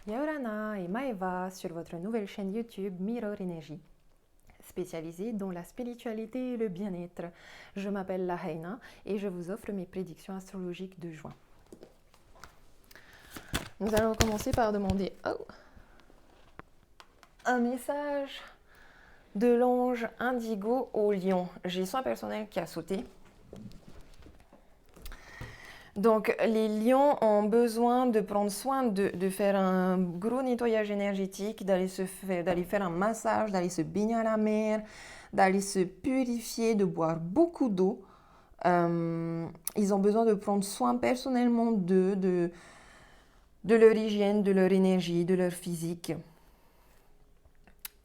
Yaorana et Maeva sur votre nouvelle chaîne YouTube Mirror Energy, spécialisée dans la spiritualité et le bien-être. Je m'appelle Lahaina et je vous offre mes prédictions astrologiques de juin. Nous allons commencer par demander un message de l'ange indigo au lion. J'ai soin personnel qui a sauté. Donc, les lions ont besoin de prendre soin de faire un gros nettoyage énergétique, d'aller faire un massage, d'aller se baigner à la mer, d'aller se purifier, de boire beaucoup d'eau. Ils ont besoin de prendre soin personnellement de leur hygiène, de leur énergie, de leur physique.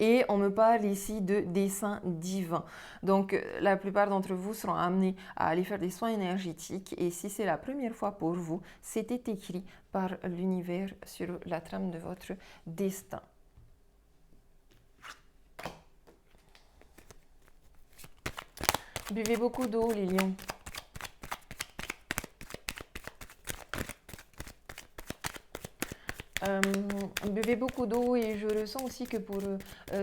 Et on me parle ici de desseins divins. Donc, la plupart d'entre vous seront amenés à aller faire des soins énergétiques. Et si c'est la première fois pour vous, c'était écrit par l'univers sur la trame de votre destin. Buvez beaucoup d'eau, les lions. Buvez beaucoup d'eau et je ressens aussi que pour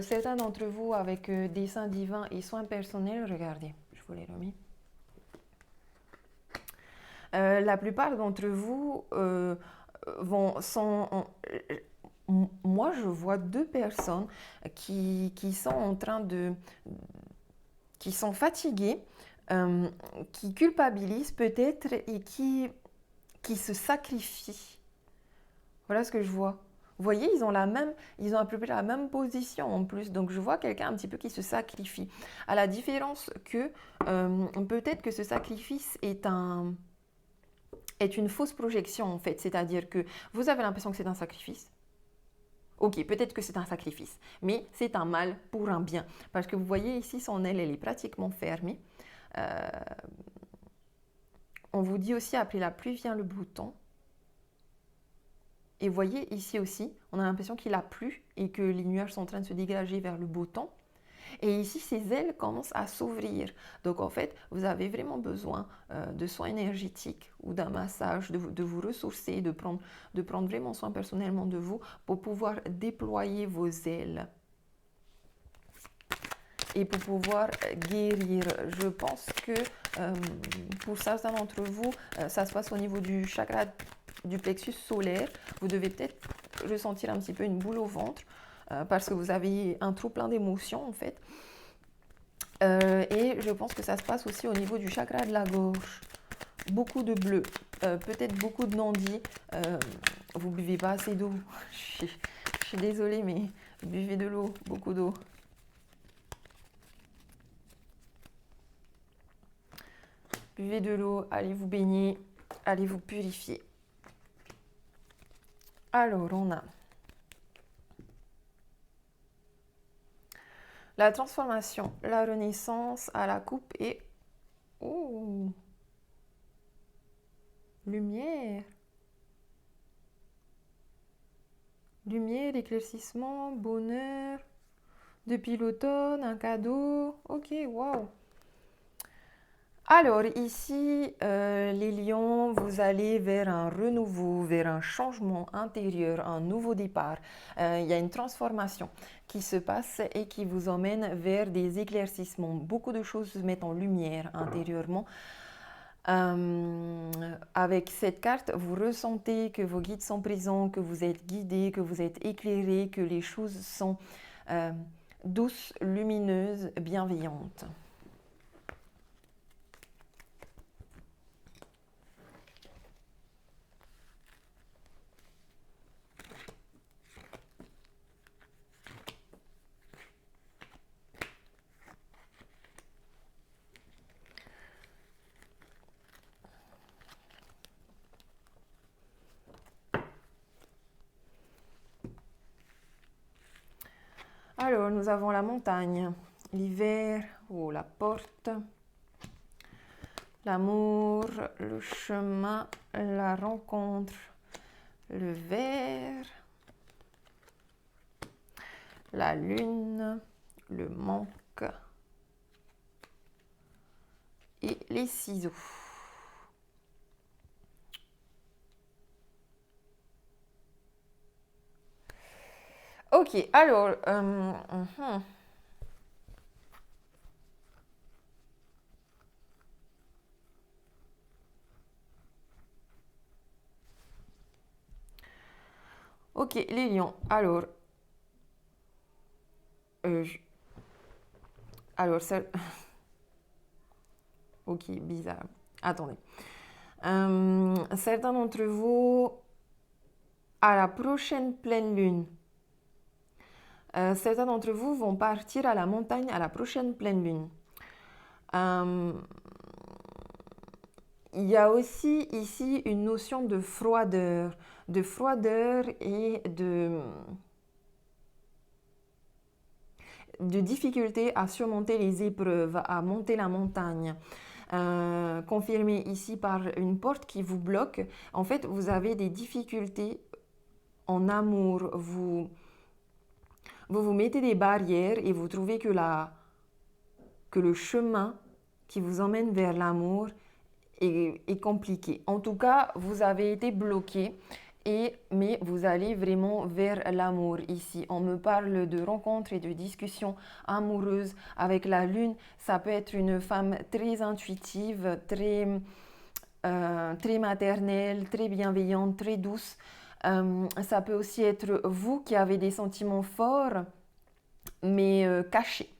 certains d'entre vous avec des seins divins et soins personnels, regardez, je vous l'ai remis. La plupart d'entre vous moi, je vois deux personnes qui sont en train qui sont fatiguées, qui culpabilisent peut-être et qui se sacrifient. Voilà ce que je vois. Vous voyez, ils ont à peu près la même position en plus. Donc, je vois quelqu'un un petit peu qui se sacrifie. À la différence que peut-être que ce sacrifice est une fausse projection en fait. C'est-à-dire que vous avez l'impression que c'est un sacrifice. Ok, peut-être que c'est un sacrifice, mais c'est un mal pour un bien. Parce que vous voyez ici, son aile, elle est pratiquement fermée. On vous dit aussi, après la pluie vient le beau temps. Et vous voyez ici aussi, on a l'impression qu'il a plu et que les nuages sont en train de se dégager vers le beau temps. Et ici, ses ailes commencent à s'ouvrir. Donc en fait, vous avez vraiment besoin de soins énergétiques ou d'un massage, de vous ressourcer, de prendre vraiment soin personnellement de vous pour pouvoir déployer vos ailes et pour pouvoir guérir. Je pense que pour certains d'entre vous, ça se passe au niveau du chakra du plexus solaire. Vous devez peut-être ressentir un petit peu une boule au ventre parce que vous avez un trop plein d'émotions en fait. Et je pense que ça se passe aussi au niveau du chakra de la gorge. Beaucoup de bleu, peut-être beaucoup de nandis. Vous buvez pas assez d'eau. Je suis désolée, mais buvez de l'eau, beaucoup d'eau. Buvez de l'eau, allez vous baigner, allez vous purifier. Alors, on a la transformation, la renaissance à la coupe et... Oh, lumière. Lumière, éclaircissement, bonheur. Depuis l'automne, un cadeau. Ok, waouh. Alors ici, les lions, vous allez vers un renouveau, vers un changement intérieur, un nouveau départ. Il y a une transformation qui se passe et qui vous emmène vers des éclaircissements. Beaucoup de choses se mettent en lumière intérieurement. Avec cette carte, vous ressentez que vos guides sont présents, que vous êtes guidés, que vous êtes éclairés, que les choses sont douces, lumineuses, bienveillantes. Alors, nous avons la montagne, l'hiver, oh, la porte, l'amour, le chemin, la rencontre, le verre, la lune, le manque et les ciseaux. Ok, alors, ok, les lions. Euh, je- alors, ça, ok, bizarre. Attendez. Certains d'entre vous, à la prochaine pleine lune, certains d'entre vous vont partir à la montagne à la prochaine pleine lune. Euh, il y a aussi ici une notion de froideur et de difficulté à surmonter les épreuves, à monter la montagne. Confirmé ici par une porte qui vous bloque. En fait, vous avez des difficultés en amour. Vous mettez des barrières et vous trouvez que le chemin qui vous emmène vers l'amour est compliqué. En tout cas, vous avez été bloqué. Mais vous allez vraiment vers l'amour ici. On me parle de rencontres et de discussions amoureuses avec la lune. Ça peut être une femme très intuitive, très maternelle, très bienveillante, très douce. Ça peut aussi être vous qui avez des sentiments forts, mais cachés.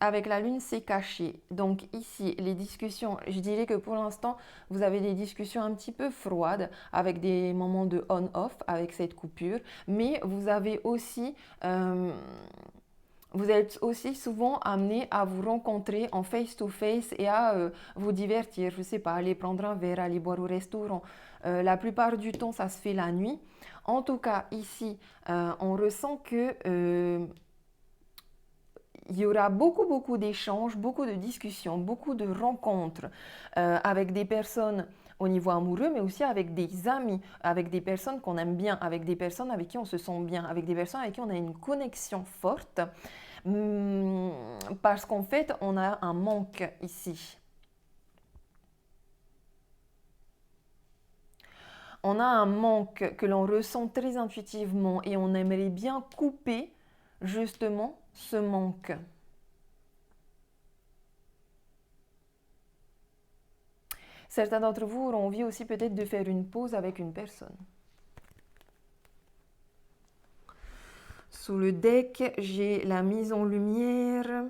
Avec la lune, c'est caché. Donc ici, les discussions, je dirais que pour l'instant, vous avez des discussions un petit peu froides, avec des moments de on-off, avec cette coupure. Mais vous êtes aussi souvent amené à vous rencontrer en face-to-face et à vous divertir. Je ne sais pas, aller prendre un verre, aller boire au restaurant. La plupart du temps, ça se fait la nuit. En tout cas, ici, on ressent que il y aura beaucoup d'échanges, beaucoup de discussions, beaucoup de rencontres avec des personnes au niveau amoureux, mais aussi avec des amis, avec des personnes qu'on aime bien, avec des personnes avec qui on se sent bien, avec des personnes avec qui on a une connexion forte, parce qu'en fait, on a un manque ici. On a un manque que l'on ressent très intuitivement et on aimerait bien couper justement ce manque. Certains d'entre vous auront envie aussi peut-être de faire une pause avec une personne. Sous le deck, j'ai la mise en lumière,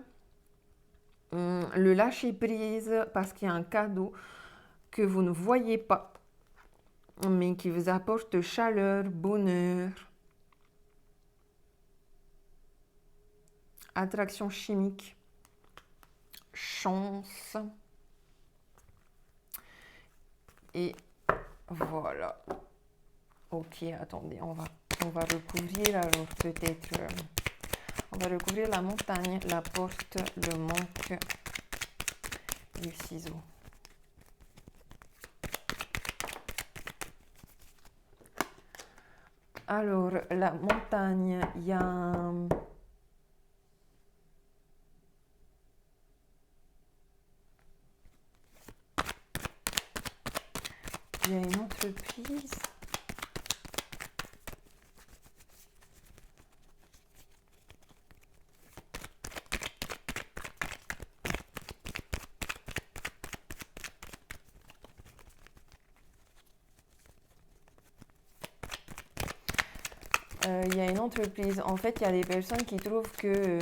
le lâcher prise parce qu'il y a un cadeau que vous ne voyez pas, mais qui vous apporte chaleur, bonheur, attraction chimique, chance. Et voilà. Ok, attendez, on va recouvrir alors peut-être. On va recouvrir la montagne, la porte, le manque, le ciseau. Alors, la montagne, il y a une entreprise. Il y a une entreprise. En fait, il y a des personnes qui trouvent que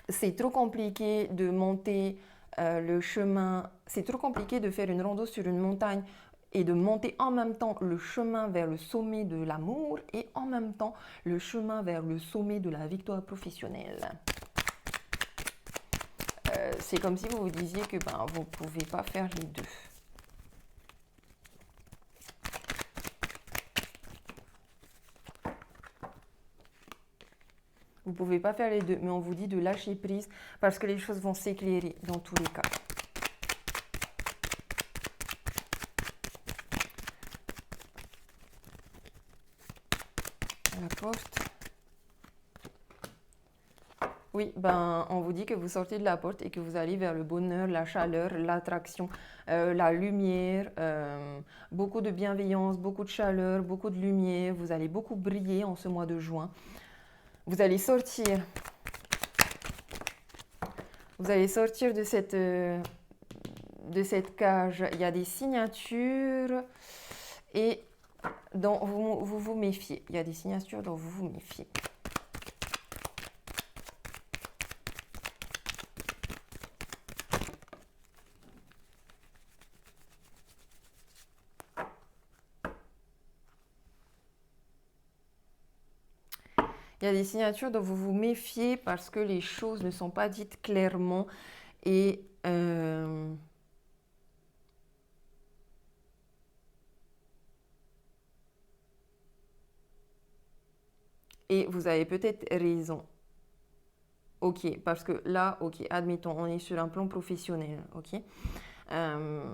c'est trop compliqué de monter le chemin. C'est trop compliqué de faire une rando sur une montagne et de monter en même temps le chemin vers le sommet de l'amour et en même temps le chemin vers le sommet de la victoire professionnelle. C'est comme si vous vous disiez que vous ne pouvez pas faire les deux. Vous ne pouvez pas faire les deux, mais on vous dit de lâcher prise parce que les choses vont s'éclairer dans tous les cas. La porte. Oui, ben, on vous dit que vous sortez de la porte et que vous allez vers le bonheur, la chaleur, l'attraction, la lumière, beaucoup de bienveillance, beaucoup de chaleur, beaucoup de lumière. Vous allez beaucoup briller en ce mois de juin. Vous allez sortir, vous allez sortir de cette cage. Il y a des signatures et dont vous vous méfiez. Il y a des signatures dont vous vous méfiez. Il y a des signatures dont vous vous méfiez parce que les choses ne sont pas dites clairement et et vous avez peut-être raison. Ok, parce que là, ok, admettons, on est sur un plan professionnel, ok. Euh,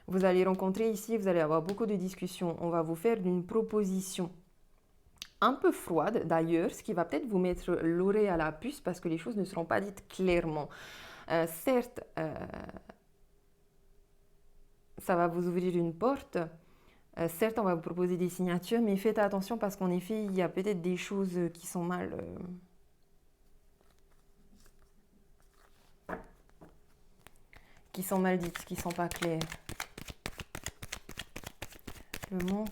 vous allez rencontrer ici, vous allez avoir beaucoup de discussions. On va vous faire une proposition un peu froide d'ailleurs, ce qui va peut-être vous mettre l'oreille à la puce parce que les choses ne seront pas dites clairement. Certes, ça va vous ouvrir une porte. Certes, on va vous proposer des signatures, mais faites attention parce qu'en effet, il y a peut-être des choses qui sont mal dites, qui sont pas claires. Le manque.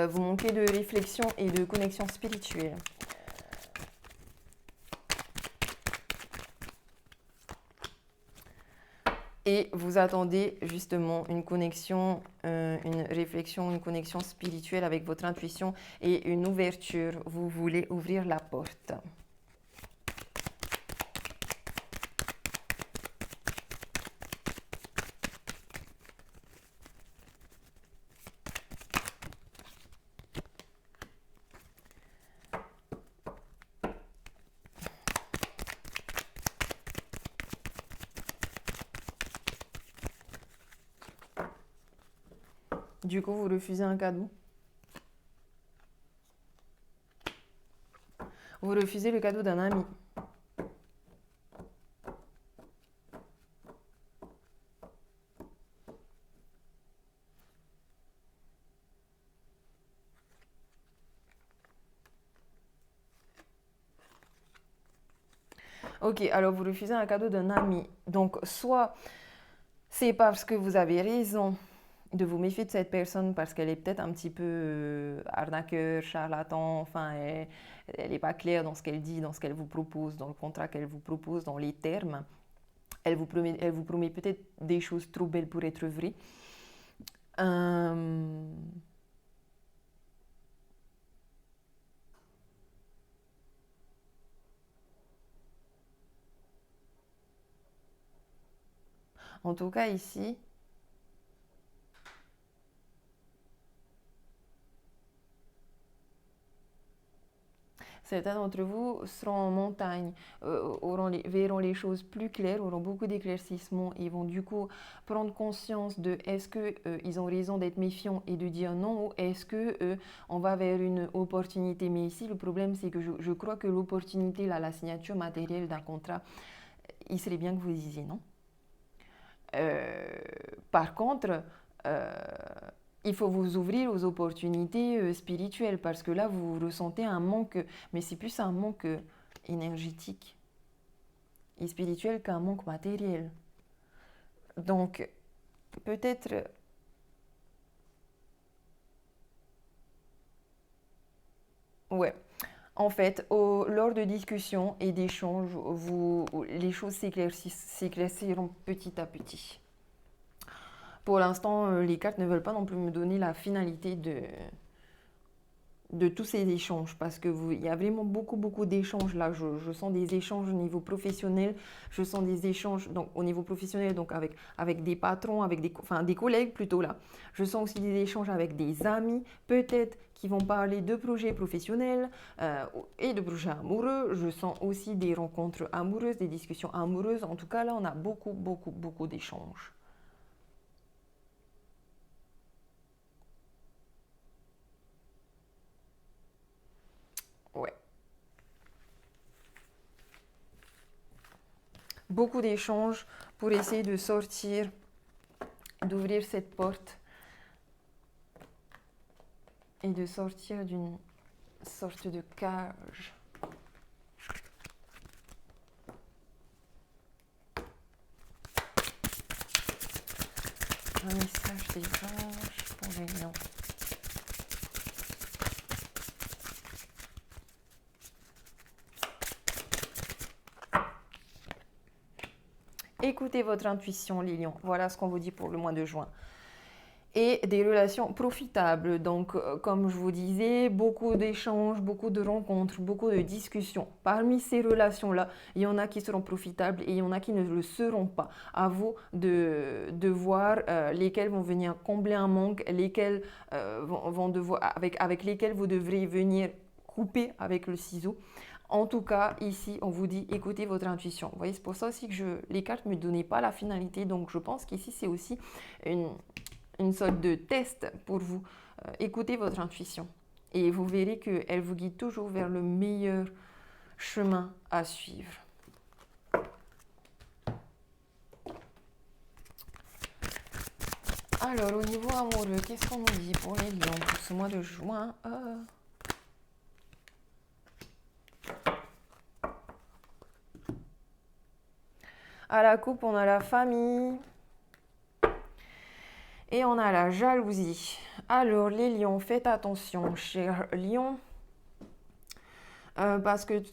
Vous manquez de réflexion et de connexion spirituelle. Et vous attendez justement une connexion, une réflexion, une connexion spirituelle avec votre intuition et une ouverture. Vous voulez ouvrir la porte. Du coup, vous refusez un cadeau. Vous refusez le cadeau d'un ami. Ok, alors vous refusez un cadeau d'un ami. Donc, soit c'est parce que vous avez raison de vous méfier de cette personne parce qu'elle est peut-être un petit peu arnaqueur, charlatan, enfin, elle n'est pas claire dans ce qu'elle dit, dans ce qu'elle vous propose, dans le contrat qu'elle vous propose, dans les termes. Elle vous promet peut-être des choses trop belles pour être vraies. Euh, En tout cas, ici, certains d'entre vous seront en montagne, verront les choses plus claires, auront beaucoup d'éclaircissements et vont du coup prendre conscience de est-ce qu'ils ont raison d'être méfiants et de dire non ou est-ce que on va vers une opportunité. Mais ici, le problème, c'est que je crois que l'opportunité, là, la signature matérielle d'un contrat, il serait bien que vous disiez non. Euh, Par contre, euh, il faut vous ouvrir aux opportunités spirituelles parce que là, vous ressentez un manque, mais c'est plus un manque énergétique et spirituel qu'un manque matériel. Donc, peut-être, ouais. En fait, lors de discussions et d'échanges, les choses s'éclairciront petit à petit. Pour l'instant, les cartes ne veulent pas non plus me donner la finalité de tous ces échanges parce que il y a vraiment beaucoup d'échanges là. Je sens des échanges au niveau professionnel, je sens des échanges donc, au niveau professionnel donc avec des patrons, avec enfin, des collègues plutôt là. Je sens aussi des échanges avec des amis, peut-être qui vont parler de projets professionnels et de projets amoureux. Je sens aussi des rencontres amoureuses, des discussions amoureuses. En tout cas là, on a beaucoup d'échanges. Ouais. Beaucoup d'échanges pour essayer de sortir, d'ouvrir cette porte et de sortir d'une sorte de cage. Un message des anges pour les lions. Écoutez votre intuition, les lions. Voilà ce qu'on vous dit pour le mois de juin. Et des relations profitables. Donc, comme je vous disais, beaucoup d'échanges, beaucoup de rencontres, beaucoup de discussions. Parmi ces relations-là, il y en a qui seront profitables et il y en a qui ne le seront pas. À vous de voir lesquelles vont venir combler un manque, lesquelles vont devoir, avec lesquelles vous devrez venir couper avec le ciseau. En tout cas, ici, on vous dit écoutez votre intuition. Vous voyez, c'est pour ça aussi que les cartes ne me donnaient pas la finalité. Donc, je pense qu'ici, c'est aussi une sorte de test pour vous. Écoutez votre intuition et vous verrez qu'elle vous guide toujours vers le meilleur chemin à suivre. Alors, au niveau amoureux, qu'est-ce qu'on nous dit pour les lions pour ce mois de juin À la coupe, on a la famille. Et on a la jalousie. Alors, les lions, faites attention, chers lions. Parce que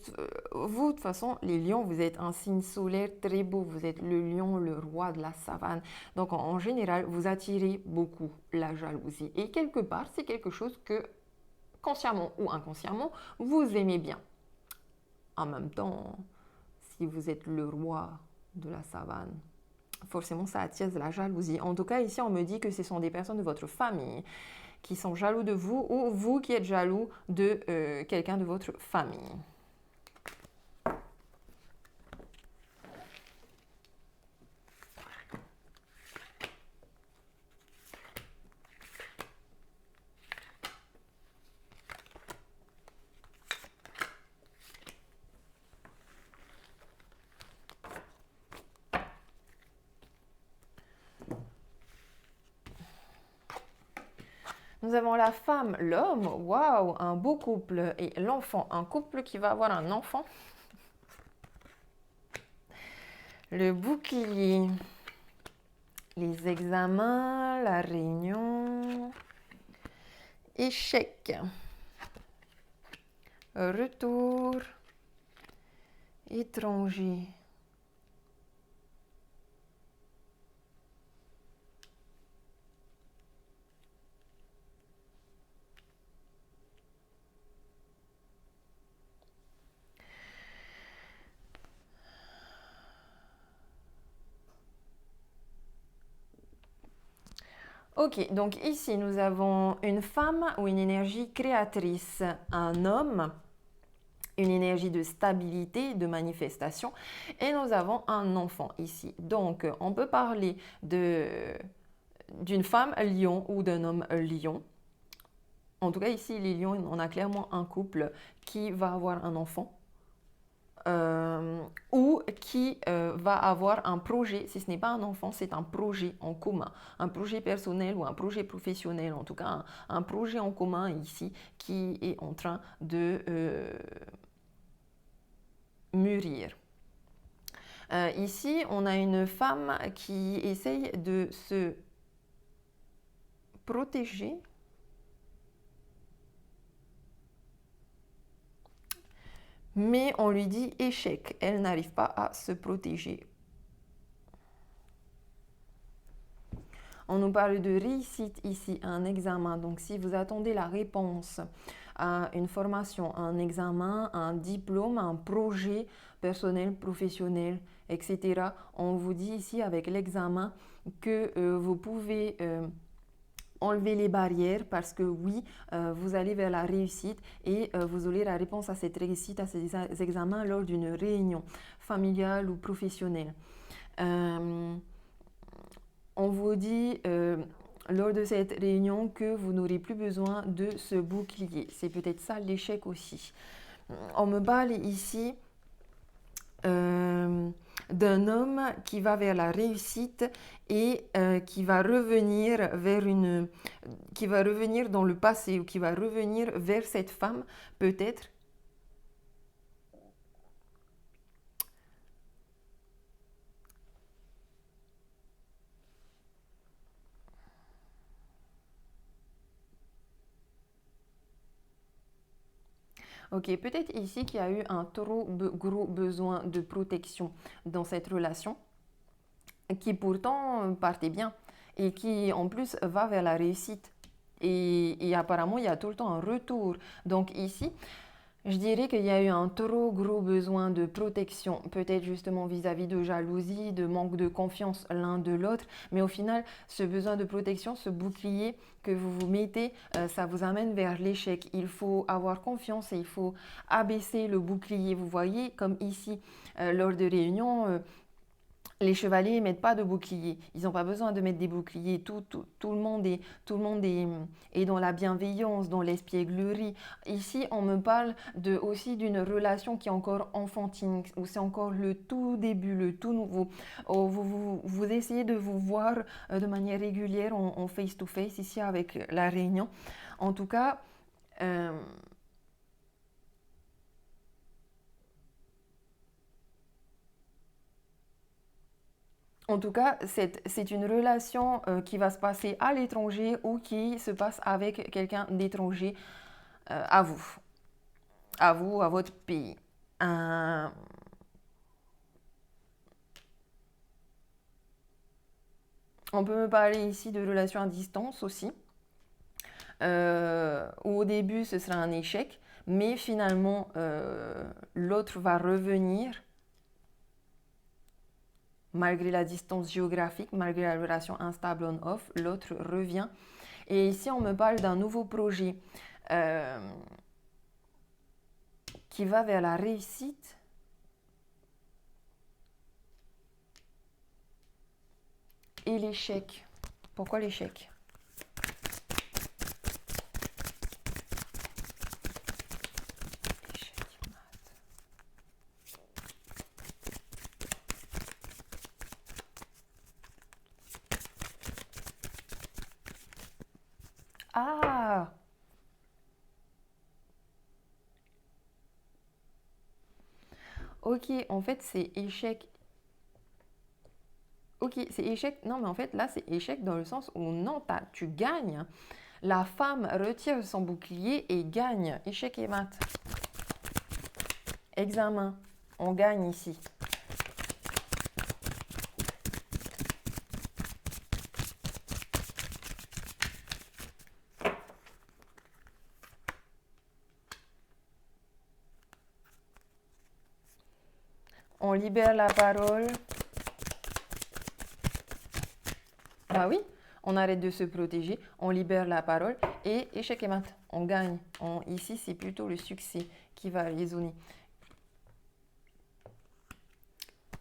vous, de toute façon, les lions, vous êtes un signe solaire très beau. Vous êtes le lion, le roi de la savane. Donc, en général, vous attirez beaucoup la jalousie. Et quelque part, c'est quelque chose que, consciemment ou inconsciemment, vous aimez bien. En même temps, si vous êtes le roi de la savane, forcément, ça attire de la jalousie. En tout cas, ici, on me dit que ce sont des personnes de votre famille qui sont jaloux de vous ou vous qui êtes jaloux de quelqu'un de votre famille. Nous avons la femme, l'homme, waouh, un beau couple, et l'enfant, un couple qui va avoir un enfant. Le bouclier, les examens, la réunion, échec, retour, étranger. Ok, donc ici nous avons une femme ou une énergie créatrice, un homme, une énergie de stabilité, de manifestation, et nous avons un enfant ici. Donc on peut parler d'une femme lion ou d'un homme lion. En tout cas ici les lions, on a clairement un couple qui va avoir un enfant. Ou qui va avoir un projet, si ce n'est pas un enfant, c'est un projet en commun, un projet personnel ou un projet professionnel, en tout cas un projet en commun ici qui est en train de mûrir. Ici, on a une femme qui essaye de se protéger. Mais on lui dit échec, elle n'arrive pas à se protéger. On nous parle de réussite ici, un examen. Donc si vous attendez la réponse à une formation, un examen, un diplôme, un projet personnel, professionnel, etc., on vous dit ici avec l'examen que vous pouvez enlever les barrières parce que oui, vous allez vers la réussite et vous aurez la réponse à cette réussite, à ces examens lors d'une réunion familiale ou professionnelle. On vous dit lors de cette réunion que vous n'aurez plus besoin de ce bouclier. C'est peut-être ça l'échec aussi. On me parle ici d'un homme qui va vers la réussite et qui va revenir qui va revenir dans le passé ou qui va revenir vers cette femme peut-être. Ok, peut-être ici qu'il y a eu un trop gros besoin de protection dans cette relation, qui pourtant partait bien et qui en plus va vers la réussite. Et apparemment, il y a tout le temps un retour. Donc ici, je dirais qu'il y a eu un trop gros besoin de protection, peut-être justement vis-à-vis de jalousie, de manque de confiance l'un de l'autre, mais au final, ce besoin de protection, ce bouclier que vous vous mettez, ça vous amène vers l'échec. Il faut avoir confiance et il faut abaisser le bouclier. Vous voyez, comme ici, lors de réunions, les chevaliers ne mettent pas de bouclier. Ils n'ont pas besoin de mettre des boucliers. Tout le monde est dans la bienveillance, dans l'espièglerie. Ici, on me parle aussi d'une relation qui est encore enfantine, où c'est encore le tout début, le tout nouveau. Vous essayez de vous voir de manière régulière en face-to-face ici avec la réunion. En tout cas, c'est une relation qui va se passer à l'étranger ou qui se passe avec quelqu'un d'étranger à vous, à votre pays. On peut me parler ici de relations à distance aussi, où au début ce sera un échec, mais finalement l'autre va revenir malgré la distance géographique, malgré la relation instable on-off, l'autre revient. Et ici, on me parle d'un nouveau projet qui va vers la réussite. Et l'échec. Pourquoi l'échec ? Ah! Ok, en fait, c'est échec. Ok, c'est échec. Non, mais en fait, là, c'est échec dans le sens où non, tu gagnes. La femme retire son bouclier et gagne. Échec et mat. Examen. On gagne ici. On libère la parole. Bah oui, on arrête de se protéger, on libère la parole et échec et mat, on gagne. Ici, c'est plutôt le succès qui va résonner.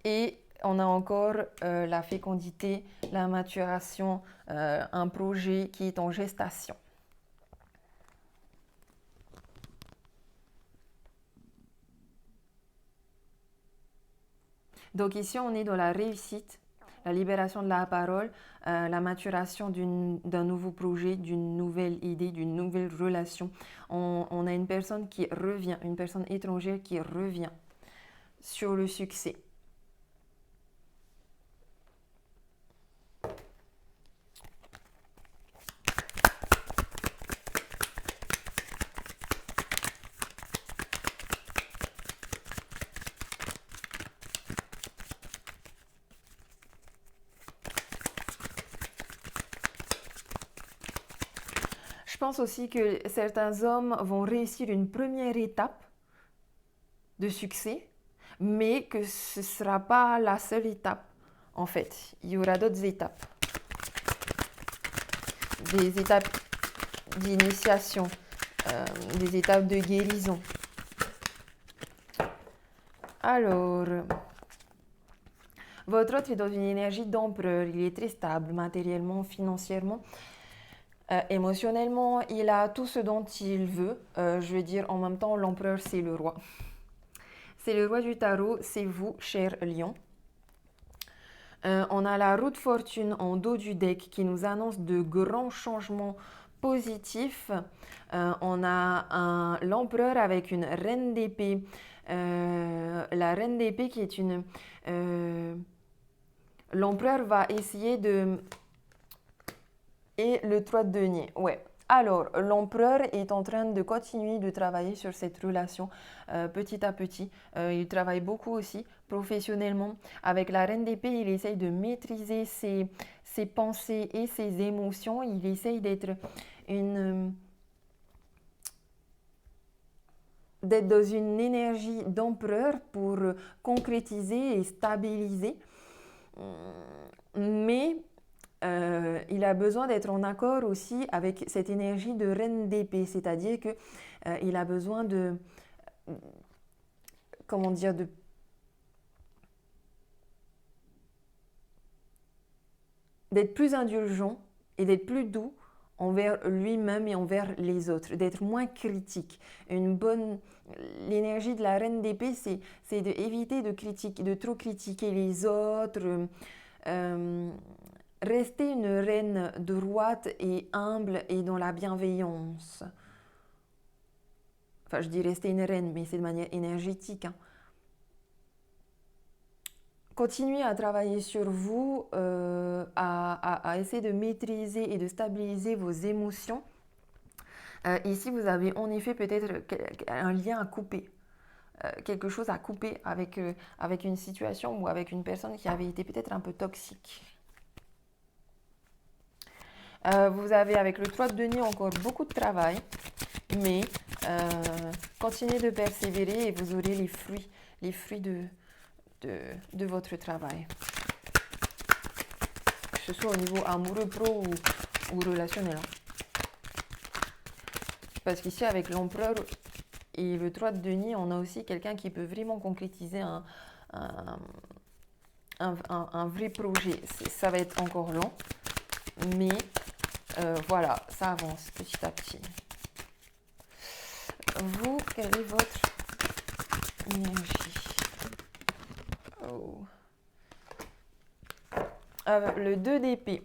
Et on a encore la fécondité, la maturation, un projet qui est en gestation. Donc ici, on est dans la réussite, la libération de la parole, la maturation d'un nouveau projet, d'une nouvelle idée, d'une nouvelle relation. On a une personne qui revient, une personne étrangère qui revient sur le succès. pense aussi que certains hommes vont réussir une première étape de succès, mais que ce ne sera pas la seule étape. En fait, il y aura d'autres étapes. Des étapes d'initiation, des étapes de guérison. Alors, votre autre est dans une énergie d'empereur. Il est très stable matériellement, financièrement. Émotionnellement, il a tout ce dont il veut. Je veux dire, en même temps, l'empereur, c'est le roi. C'est le roi du tarot, c'est vous, cher lion. On a la roue de fortune en dos du deck qui nous annonce de grands changements positifs. On a l'empereur avec une reine d'épée. La reine d'épée qui est une... l'empereur va essayer de... Et le 3 de denier, ouais. Alors, l'empereur est en train de continuer de travailler sur cette relation petit à petit. Il travaille beaucoup aussi professionnellement. Avec la reine d'épée, il essaye de maîtriser ses pensées et ses émotions. Il essaye d'être dans une énergie d'empereur pour concrétiser et stabiliser. Mais il a besoin d'être en accord aussi avec cette énergie de reine d'épée, c'est-à-dire que il a besoin de, comment dire, d'être plus indulgent et d'être plus doux envers lui-même et envers les autres, d'être moins critique. L'énergie de la reine d'épée, c'est d'éviter de trop critiquer les autres. Rester une reine droite et humble et dans la bienveillance. Enfin, je dis rester une reine, mais c'est de manière énergétique. Hein. Continuez à travailler sur vous, à essayer de maîtriser et de stabiliser vos émotions. Ici, vous avez en effet peut-être un lien à couper. Quelque chose à couper avec une situation ou avec une personne qui avait été peut-être un peu toxique. Vous avez avec le 3 de denier encore beaucoup de travail, mais continuez de persévérer et vous aurez les fruits de votre travail. Que ce soit au niveau amoureux, pro ou relationnel. Parce qu'ici avec l'empereur et le 3 de denier, on a aussi quelqu'un qui peut vraiment concrétiser un vrai projet. Ça va être encore long, mais voilà, ça avance petit à petit. Vous, quelle est votre énergie? Oh. Le 2 d'épée.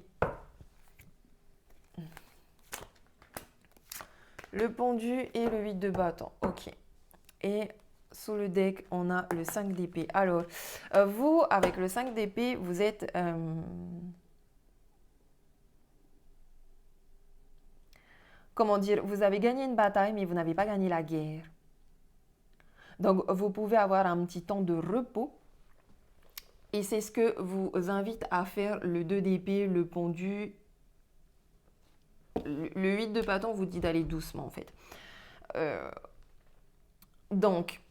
Le pendu et le 8 de bâton. Ok. Et sous le deck, on a le 5 d'épée. Alors, vous, avec le 5 d'épée, vous êtes... comment dire, vous avez gagné une bataille, mais vous n'avez pas gagné la guerre. Donc, vous pouvez avoir un petit temps de repos. Et c'est ce que vous invite à faire le 2 d'épée, le pendu. Le 8 de bâton vous dit d'aller doucement, en fait. Donc,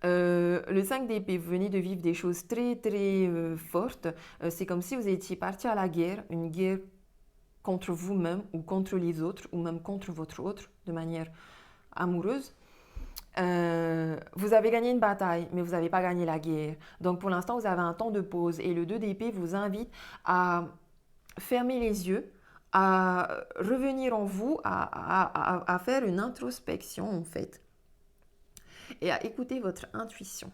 le 5 d'épée, vous venez de vivre des choses très, très fortes. C'est comme si vous étiez parti à la guerre, une guerre contre vous-même ou contre les autres ou même contre votre autre de manière amoureuse. Vous avez gagné une bataille, mais vous n'avez pas gagné la guerre. Donc pour l'instant, vous avez un temps de pause et le 2 d'épée vous invite à fermer les yeux, à revenir en vous, à faire une introspection en fait et à écouter votre intuition.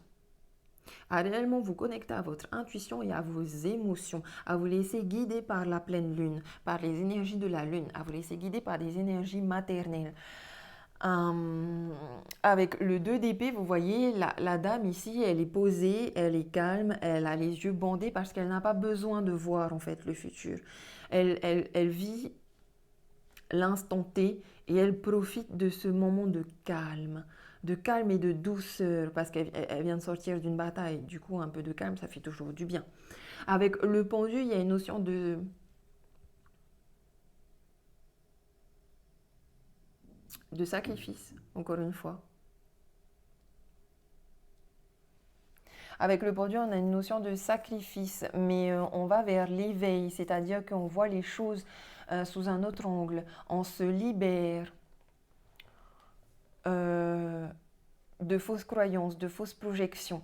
À réellement vous connecter à votre intuition et à vos émotions, à vous laisser guider par la pleine lune, par les énergies de la lune, à vous laisser guider par des énergies maternelles. Avec le 2 d'épée, vous voyez, la dame ici, elle est posée, elle est calme, elle a les yeux bandés parce qu'elle n'a pas besoin de voir en fait le futur. Elle vit l'instant T et elle profite de ce moment de calme et de douceur parce qu'elle vient de sortir d'une bataille. Du coup, un peu de calme, ça fait toujours du bien. Avec le pendu, il y a une notion de... de sacrifice, encore une fois. Avec le Port-Dieu, on a une notion de sacrifice, mais on va vers l'éveil, c'est-à-dire qu'on voit les choses sous un autre angle. On se libère de fausses croyances, de fausses projections.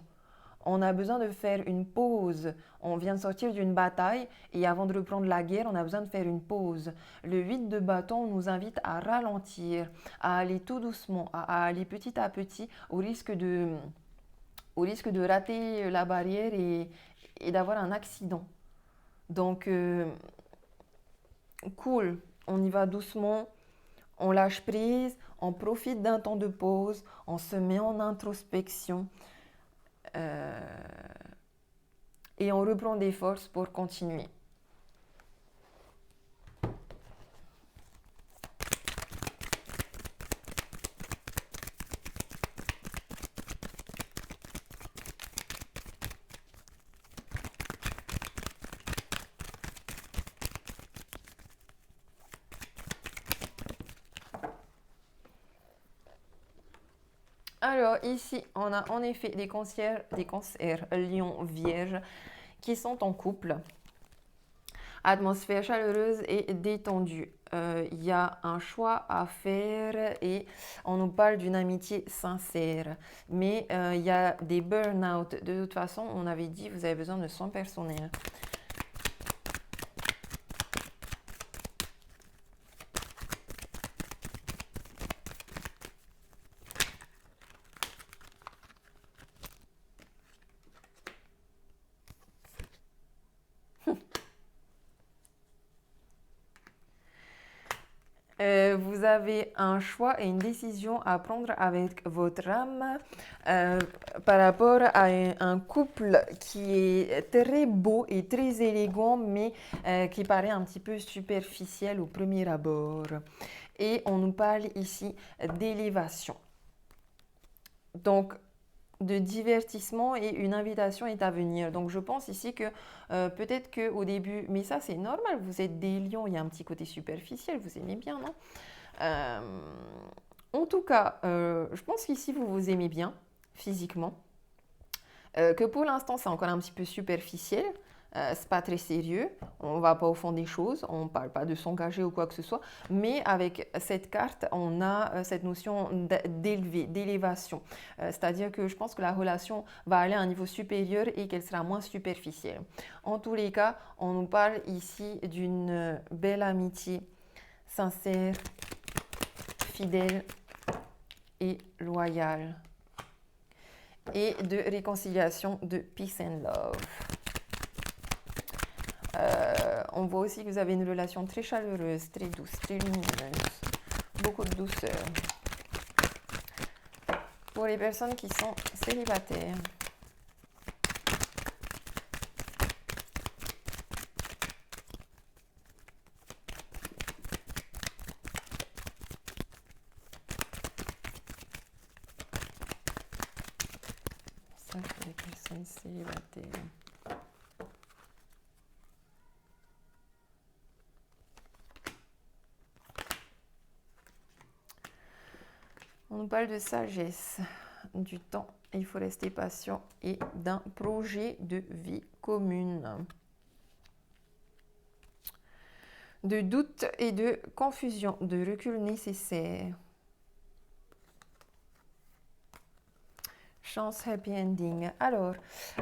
On a besoin de faire une pause. On vient de sortir d'une bataille et avant de reprendre la guerre, on a besoin de faire une pause. Le 8 de bâton nous invite à ralentir, à aller tout doucement, à aller petit à petit au risque de rater la barrière et d'avoir un accident. Donc, cool, on y va doucement, on lâche prise, on profite d'un temps de pause, on se met en introspection et on reprend des forces pour continuer. Alors ici, on a en effet des cancers lion vierge qui sont en couple. Atmosphère chaleureuse et détendue. Il y a un choix à faire et on nous parle d'une amitié sincère. Mais il y a des burn-out. De toute façon, on avait dit vous avez besoin de soins personnels. Vous avez un choix et une décision à prendre avec votre âme par rapport à un couple qui est très beau et très élégant, mais qui paraît un petit peu superficiel au premier abord. Et on nous parle ici d'élévation. Donc, de divertissement et une invitation est à venir. Donc je pense ici que peut-être qu'au début, mais ça c'est normal, vous êtes des lions, il y a un petit côté superficiel, vous aimez bien, non? En tout cas, je pense qu'ici vous vous aimez bien physiquement, que pour l'instant c'est encore un petit peu superficiel. C'est pas très sérieux, on va pas au fond des choses, on parle pas de s'engager ou quoi que ce soit, mais avec cette carte, on a cette notion d'élever, d'élévation. C'est-à-dire que je pense que la relation va aller à un niveau supérieur et qu'elle sera moins superficielle. En tous les cas, on nous parle ici d'une belle amitié sincère, fidèle et loyale. Et de réconciliation, de peace and love. On voit aussi que vous avez une relation très chaleureuse, très douce, très lumineuse. Beaucoup de douceur. Pour les personnes qui sont célibataires. Ça, pour les personnes célibataires. On nous parle de sagesse, du temps, il faut rester patient et d'un projet de vie commune. De doute et de confusion, de recul nécessaire. Chance, happy ending. Alors,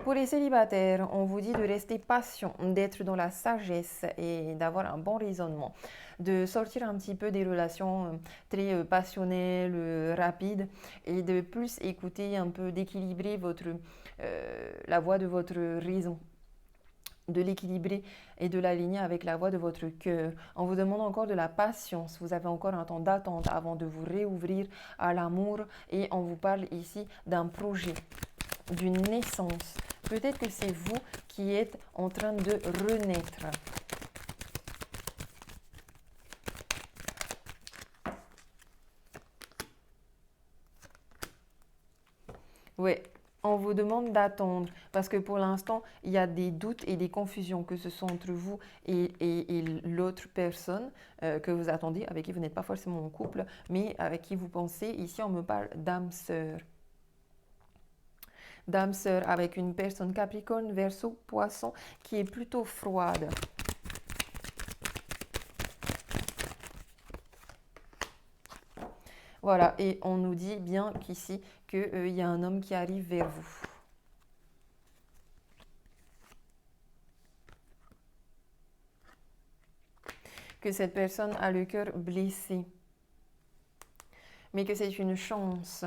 pour les célibataires, on vous dit de rester patient, d'être dans la sagesse et d'avoir un bon raisonnement, de sortir un petit peu des relations très passionnelles, rapides et de plus écouter un peu, d'équilibrer la voix de votre raison, de l'équilibrer et de l'aligner avec la voix de votre cœur. On vous demande encore de la patience. Vous avez encore un temps d'attente avant de vous réouvrir à l'amour et on vous parle ici d'un projet, d'une naissance. Peut-être que c'est vous qui êtes en train de renaître. Oui, On vous demande d'attendre parce que pour l'instant, il y a des doutes et des confusions, que ce soit entre vous et l'autre personne que vous attendez, avec qui vous n'êtes pas forcément en couple, mais avec qui vous pensez. Ici, on me parle d'âme sœur. D'âme sœur avec une personne Capricorne, Verseau, Poisson qui est plutôt froide. Voilà, et on nous dit bien qu'ici, qu'il y a un homme qui arrive vers vous. Que cette personne a le cœur blessé. Mais que c'est une chance.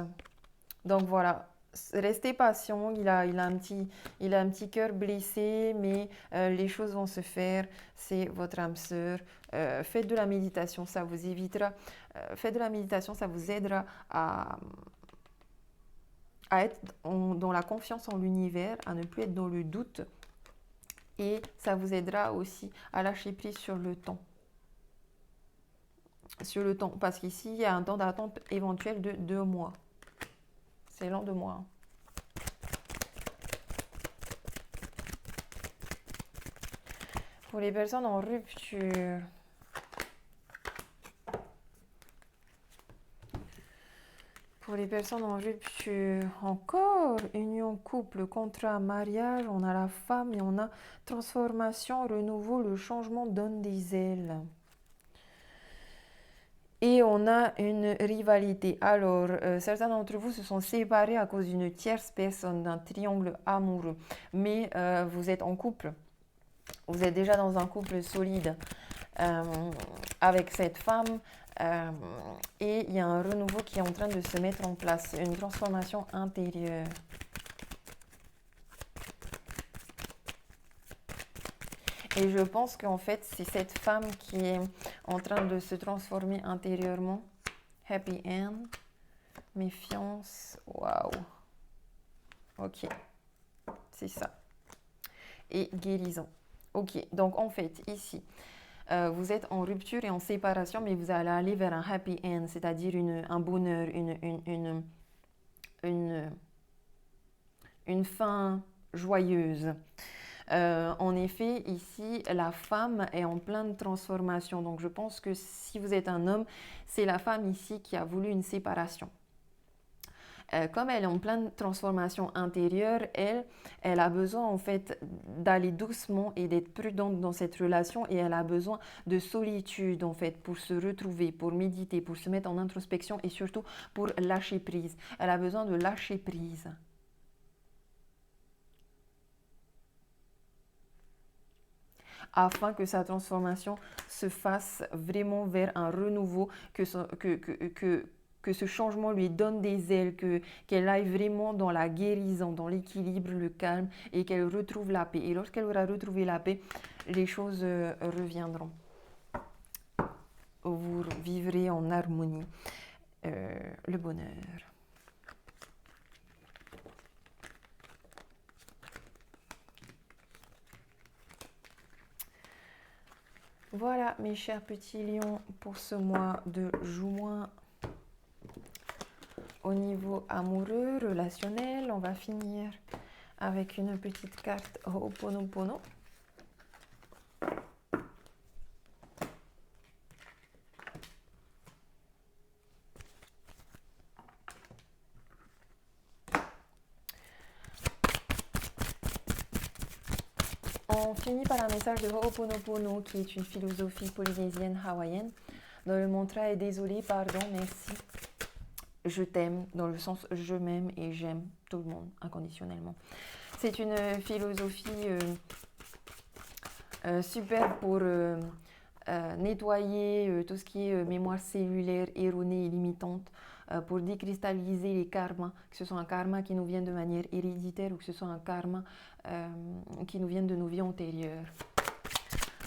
Donc voilà, restez patient, il a un petit cœur blessé, mais les choses vont se faire, c'est votre âme sœur. Faites de la méditation, ça vous évitera, faites de la méditation, ça vous aidera à être dans la confiance en l'univers, à ne plus être dans le doute, et ça vous aidera aussi à lâcher prise sur le temps. Parce qu'ici, il y a un temps d'attente éventuel de 2 mois. C'est lent 2 mois. Pour les personnes en rupture. Pour les personnes en rupture, encore union, couple, contrat, mariage, on a la femme et on a transformation, renouveau, le changement donne des ailes. Et on a une rivalité. Alors, certains d'entre vous se sont séparés à cause d'une tierce personne, d'un triangle amoureux. Mais vous êtes en couple. Vous êtes déjà dans un couple solide avec cette femme. Et il y a un renouveau qui est en train de se mettre en place. Une transformation intérieure. Et je pense qu'en fait, c'est cette femme qui est en train de se transformer intérieurement. Happy end, méfiance, waouh. Ok, c'est ça. Et guérison. Ok, donc en fait, ici, vous êtes en rupture et en séparation, mais vous allez aller vers un happy end, c'est-à-dire un bonheur, une fin joyeuse. En effet, ici, la femme est en pleine transformation. Donc, je pense que si vous êtes un homme, c'est la femme ici qui a voulu une séparation. Comme elle est en pleine transformation intérieure, elle a besoin en fait d'aller doucement et d'être prudente dans cette relation et elle a besoin de solitude en fait pour se retrouver, pour méditer, pour se mettre en introspection et surtout pour lâcher prise. Elle a besoin de lâcher prise. Afin que sa transformation se fasse vraiment vers un renouveau, que ce changement lui donne des ailes, qu'elle aille vraiment dans la guérison, dans l'équilibre, le calme et qu'elle retrouve la paix. Et lorsqu'elle aura retrouvé la paix, les choses reviendront. Vous vivrez en harmonie le bonheur. Voilà mes chers petits lions pour ce mois de juin. Au niveau amoureux, relationnel, on va finir avec une petite carte Ho'oponopono. On finit par un message de Ho'oponopono qui est une philosophie polynésienne hawaïenne dans le mantra est désolé, pardon, merci, je t'aime, dans le sens je m'aime et j'aime tout le monde inconditionnellement. C'est une philosophie super pour nettoyer tout ce qui est mémoire cellulaire erronée et limitante, pour décristalliser les karmas, que ce soit un karma qui nous vient de manière héréditaire ou que ce soit un karma qui nous vienne de nos vies antérieures.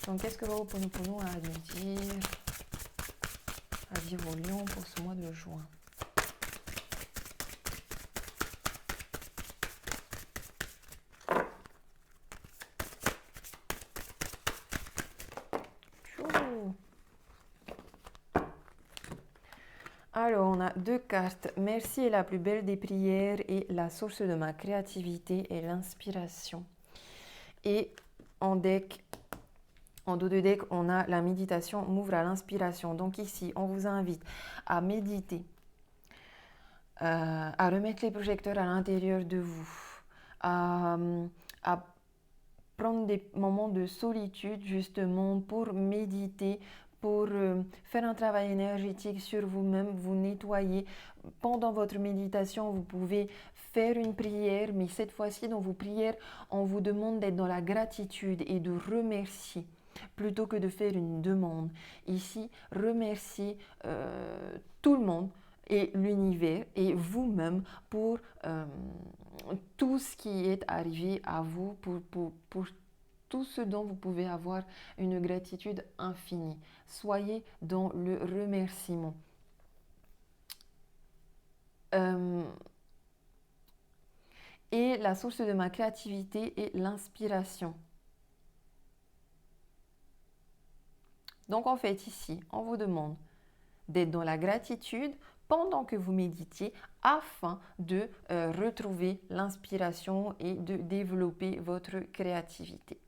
Donc, qu'est-ce que Ho'oponopono a à dire aux lions pour ce mois de juin? Alors, on a deux cartes. Merci est la plus belle des prières et la source de ma créativité et l'inspiration. Et en deck, en dos de deck, on a la méditation m'ouvre à l'inspiration. Donc ici, on vous invite à méditer, à remettre les projecteurs à l'intérieur de vous, à, à prendre des moments de solitude justement pour méditer, pour faire un travail énergétique sur vous-même, vous nettoyer. Pendant votre méditation, vous pouvez faire une prière, mais cette fois-ci, dans vos prières, on vous demande d'être dans la gratitude et de remercier plutôt que de faire une demande. Ici, remerciez tout le monde et l'univers et vous-même pour tout ce qui est arrivé à vous, pour tout ce dont vous pouvez avoir une gratitude infinie. Soyez dans le remerciement. Et la source de ma créativité est l'inspiration. Donc en fait ici, on vous demande d'être dans la gratitude pendant que vous méditiez afin de retrouver l'inspiration et de développer votre créativité.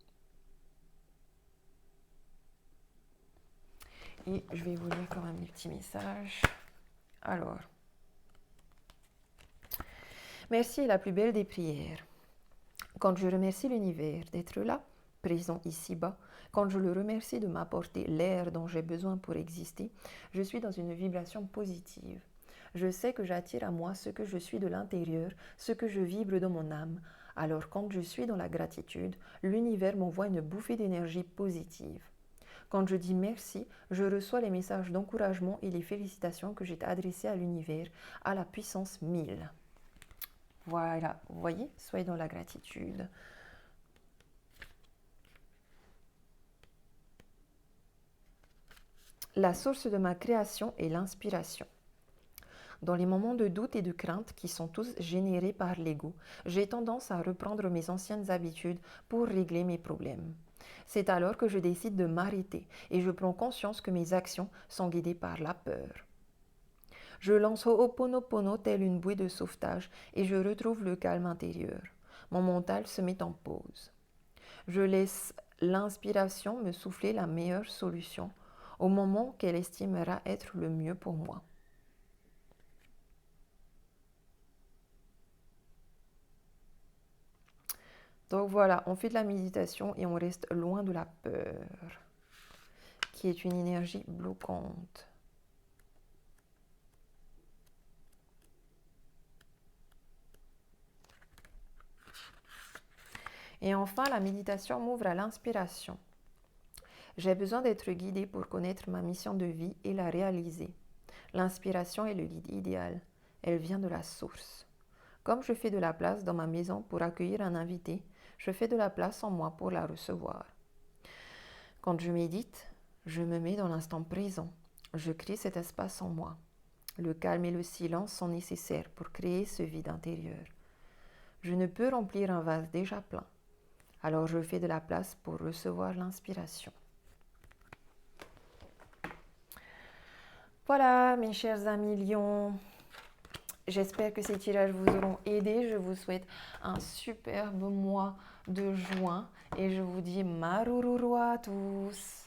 Et je vais vous lire quand même des petits messages. Alors, merci est la plus belle des prières. Quand je remercie l'univers d'être là, présent ici-bas, quand je le remercie de m'apporter l'air dont j'ai besoin pour exister, je suis dans une vibration positive. Je sais que j'attire à moi ce que je suis de l'intérieur, ce que je vibre dans mon âme. Alors quand je suis dans la gratitude, l'univers m'envoie une bouffée d'énergie positive. Quand je dis merci, je reçois les messages d'encouragement et les félicitations que j'ai adressés à l'univers à la puissance 1000. Voilà, vous voyez, soyez dans la gratitude. La source de ma création est l'inspiration. Dans les moments de doute et de crainte qui sont tous générés par l'ego, j'ai tendance à reprendre mes anciennes habitudes pour régler mes problèmes. C'est alors que je décide de m'arrêter et je prends conscience que mes actions sont guidées par la peur. Je lance Ho'oponopono tel une bouée de sauvetage et je retrouve le calme intérieur. Mon mental se met en pause. Je laisse l'inspiration me souffler la meilleure solution au moment qu'elle estimera être le mieux pour moi. Donc voilà, on fait de la méditation et on reste loin de la peur, qui est une énergie bloquante. Et enfin, la méditation m'ouvre à l'inspiration. J'ai besoin d'être guidée pour connaître ma mission de vie et la réaliser. L'inspiration est le guide idéal. Elle vient de la source. Comme je fais de la place dans ma maison pour accueillir un invité, je fais de la place en moi pour la recevoir. Quand je médite, je me mets dans l'instant présent. Je crée cet espace en moi. Le calme et le silence sont nécessaires pour créer ce vide intérieur. Je ne peux remplir un vase déjà plein. Alors je fais de la place pour recevoir l'inspiration. Voilà mes chers amis lions. J'espère que ces tirages vous auront aidé. Je vous souhaite un superbe mois de juin et je vous dis marururu à tous.